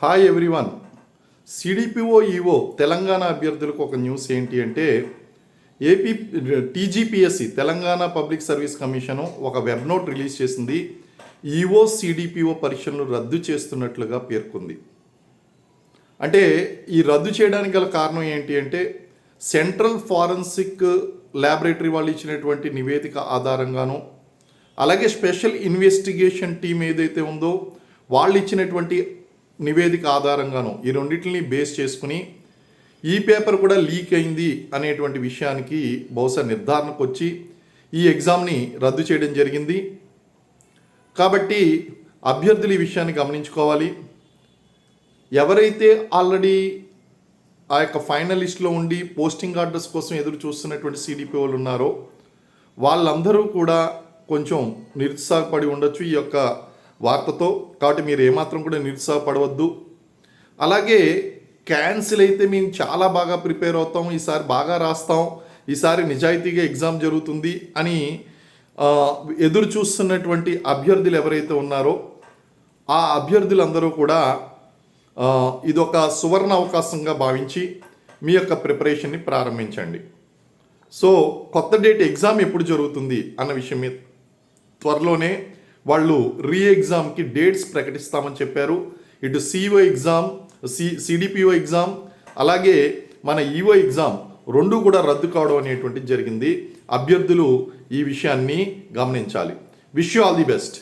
Hi everyone. CDPO EO Telangana అభ్యర్థులకు ఒక news ఏంటి అంటే AP TGPSC Telangana public service commission ఒక వెబ్ నోట్ రిలీజ్ చేసింది. ఈఓ సిడిపిఓ పరీక్షలను రద్దు చేస్తున్నట్లుగా పేర్కొంది. అంటే ఈ రద్దు చేయడానికి గల కారణం ఏంటి అంటే సెంట్రల్ ఫారెన్సిక్ ల్యాబొరేటరీ వాళ్ళు ఇచ్చినటువంటి నివేదిక ఆధారంగాను, అలాగే స్పెషల్ ఇన్వెస్టిగేషన్ టీం ఏదైతే ఉందో వాళ్ళు ఇచ్చినటువంటి నివేదిక ఆధారంగాను ఈ రెండింటిని బేస్ చేసుకుని ఈ పేపర్ కూడా లీక్ అయింది అనేటువంటి విషయానికి బహుశా నిర్ధారణకు వచ్చి ఈ ఎగ్జామ్ని రద్దు చేయడం జరిగింది. కాబట్టి అభ్యర్థులు ఈ విషయాన్ని గమనించుకోవాలి. ఎవరైతే ఆల్రెడీ ఆ యొక్క ఫైనలిస్ట్లో ఉండి పోస్టింగ్ ఆర్డర్స్ కోసం ఎదురు చూస్తున్నటువంటి సిడిపిఓలు ఉన్నారో వాళ్ళందరూ కూడా కొంచెం నిరుత్సాహపడి ఉండొచ్చు ఈ యొక్క వార్తతో. కాబట్టి మీరు ఏమాత్రం కూడా నిరుత్సాహపడవద్దు. అలాగే క్యాన్సిల్ అయితే మేము చాలా బాగా ప్రిపేర్ అవుతాం, ఈసారి బాగా రాస్తాం, ఈసారి నిజాయితీగా ఎగ్జామ్ జరుగుతుంది అని ఎదురు చూస్తున్నటువంటి అభ్యర్థులు ఎవరైతే ఉన్నారో ఆ అభ్యర్థులందరూ కూడా ఇదొక సువర్ణ అవకాశంగా భావించి మీ యొక్క ప్రిపరేషన్ని ప్రారంభించండి. సో కొత్త డేట్ ఎగ్జామ్ ఎప్పుడు జరుగుతుంది అన్న విషయం మీద త్వరలోనే వాళ్ళు రీ ఎగ్జామ్కి డేట్స్ ప్రకటిస్తామని చెప్పారు. ఇటు సిఓ ఎగ్జామ్, సిడిపిఓ ఎగ్జామ్, అలాగే మన ఈఓ ఎగ్జామ్ రెండు కూడా రద్దు కావడం అనేటువంటిది జరిగింది. అభ్యర్థులు ఈ విషయాన్ని గమనించాలి. Wish you all the best.